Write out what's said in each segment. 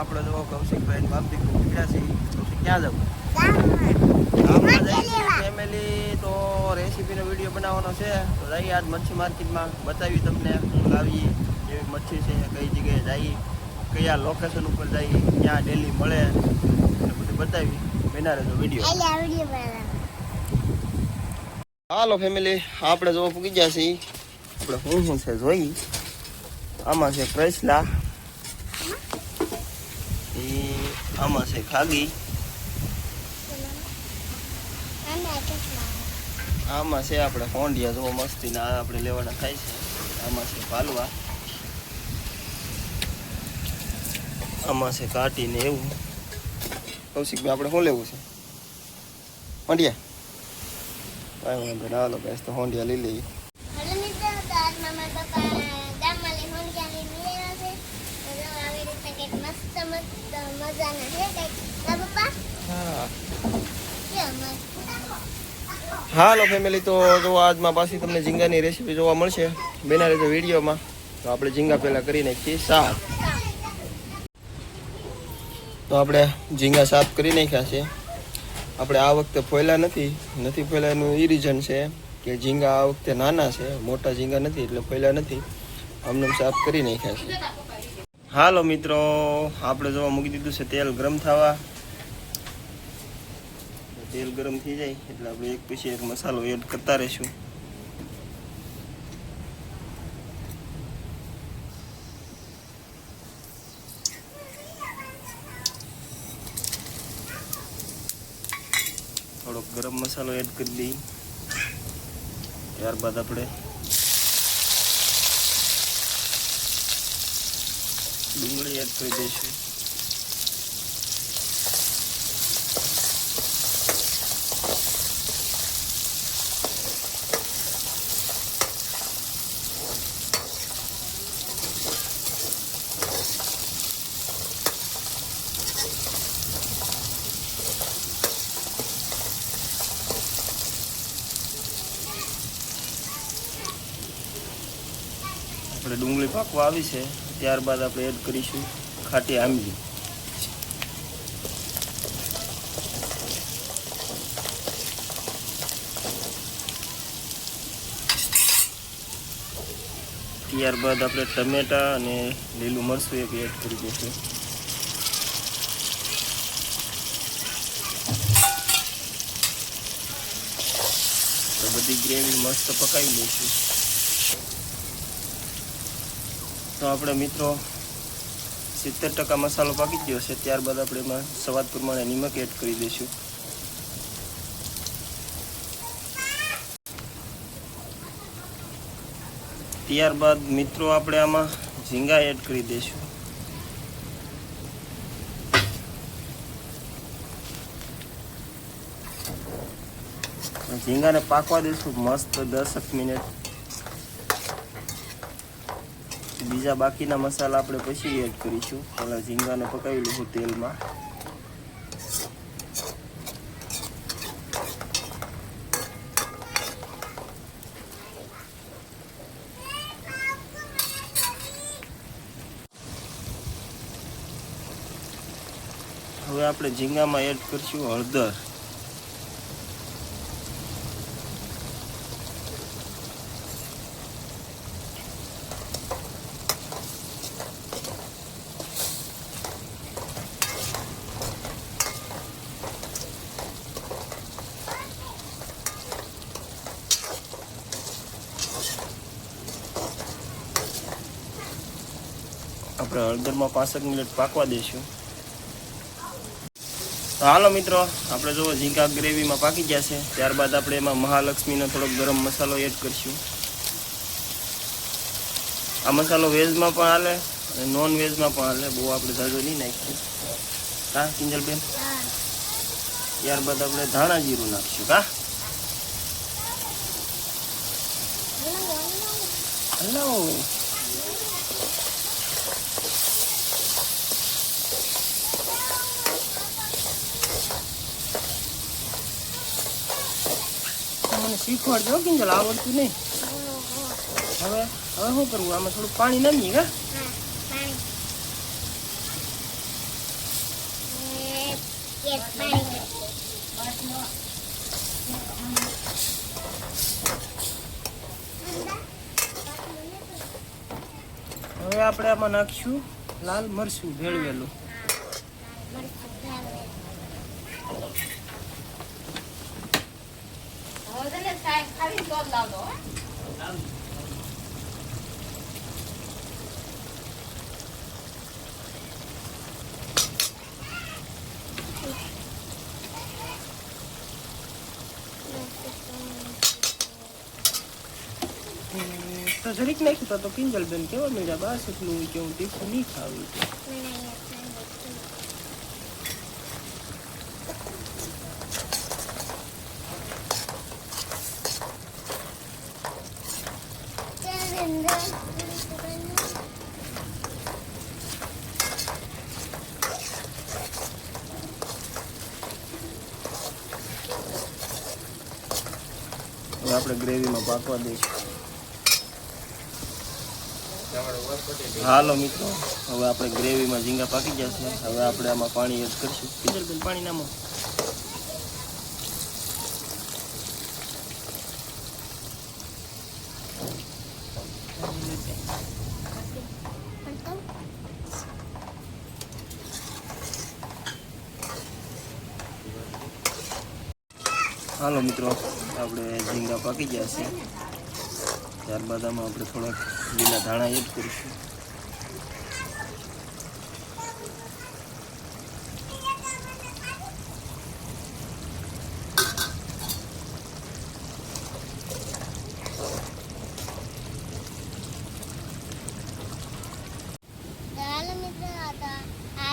આપણે જો કૌશિકભાઈ બાપ દીકરો નીકળ્યા છે. કૌશિક ક્યાં જવું? ગામમાં જઈએ ફેમિલી. તો રેસીપીનો વિડીયો બનાવવાનો છે. તો જઈએ આજ મચ્છી માર્કેટમાં, બતાવી તમને હું લાવીએ, જેવી મચ્છી છે, કઈ જગ્યાએ જઈએ, કયા લોકેશન ઉપર જઈએ, ક્યાં ડેલી મળે, એટલે બધું બતાવી. બના રહેજો વિડીયો. હાલો ફેમિલી, આપણે જો પૂગી ગયા છીએ. આપણે શું છે જોઈ. આમાં છે ક્રેસલા, આમાં છે ખાગી, આમાં છે આપણે હોંડિયા જો મસ્તી ના આપણે લેવાના થાય છે. આમાં છે પાલવા, આમાં છે કાટી ને એવું. કૌશિકભાઈ આપણે શું લેવું છે? હોંડિયા? કાંઈ વાંધો ના, હાલો બેસ તો હોંડિયા લઈ લઈએ. હાલો ફેમિલી, તો જો આજમાં પાછી તમને ઝીંગાની રેસીપી જોવા મળશે. બેના રહેજો વિડીયોમાં. તો આપણે ઝીંગા પહેલાં કરી નાખીએ સાફ. તો આપણે ઝીંગા સાફ કરી નાખ્યા છે. આપણે આ વખતે ફોયલા નથી ફોયલા એનું એ રીઝન છે કે ઝીંગા આ વખતે નાના છે, મોટા ઝીંગા નથી એટલે ફોયલા નથી. આમને સાફ કરી નાખ્યા છે. હાલો મિત્રો, આપણે જોવા મૂકી દીધું છે તેલ ગરમ થવા. તેલ ગરમ થઈ જાય એટલે આપણે એક પછી એક મસાલો એડ કરતા રહીશું. થોડોક ગરમ મસાલો એડ કરી દઈએ. ત્યારબાદ આપણે ડુંગળી એડ કરી દઈશું. આપણે ડુંગળી પાકવા આવી છે, ત્યારબાદ આપણે એડ કરીશું ખાટી આંબલી. ત્યારબાદ આપણે ટમેટા અને લીલું મરચું એક એડ કરી દઈશું. તો બધી ગ્રેવી મસ્ત પકાવી લઈશું. તો આપણે મિત્રો 70% મસાલો પાકી ગયો છે. ત્યારબાદ આપણે એમાં સ્વાદ પ્રમાણે નિમક એડ કરી દઈશું. ત્યારબાદ મિત્રો આપણે આમાં ઝીંગા એડ કરી દઈશું. ઝીંગાને પાકવા દઈશું મસ્ત 10 મિનિટ. બીજા બાકીના મસાલા આપણે પછી એડ કરીશું. પહેલાં ઝીંગાને પકાવી લઈશું તેલમાં. હવે આપણે ઝીંગામાં એડ કરીશું હળદર. આપણે હળદરમાં 5 મિનિટ પાકવા દઈશું. તો હાલો મિત્રો, આપણે જો ઝીંગા ગ્રેવીમાં પાકી ગયા છે. ત્યારબાદ આપણે એમાં મહાલક્ષ્મીનો થોડોક ગરમ મસાલો એડ કરીશું. આ મસાલો વેજમાં પણ હાલે અને નોન વેજમાં પણ હાલે, બહુ આપણે ઝાઝો નહીં નાખીશું. હા કિંજલબેન? ત્યારબાદ આપણે ધાણા જીરું નાખીશું. હા હલો. મને શીખવાડજો કિંજલ, આવડતું નહીં. હવે શું કરવું? આમાં થોડું પાણી નાખીએ. હવે આપણે આમાં નાખશું લાલ મરચું ભેળવેલું. તો જરીક નાખ્યું તો કિંજલ બેન કેવા મળ્યા બસ એટલું કે હું તીખું નહીં ખાવું. હવે આપણે ગ્રેવીમાં પાકવા દઈશું. હાલો મિત્રો, હવે આપણે ગ્રેવીમાં ઝીંગા પાકી જશે. હવે આપણે આમાં પાણી એડ કરીશું. કિંજલબેન પાણી નામો. હાલો મિત્રો, આપણે ઝીંગા પાકી ગયા છે. ત્યારબાદ આમાં આપણે થોડાક લીલા ધાણા એડ કરીશું.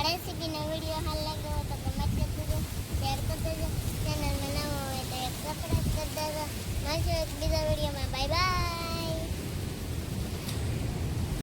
રેસીપીનો વિડીયો હાલ લાગ્યો હોય તો કમેન્ટ કરજો, શેર કરી દેજો, ચેનલમાં નવા હોય તો સબસ્ક્રાઈબ કરી દેજો. મળશું એક બીજા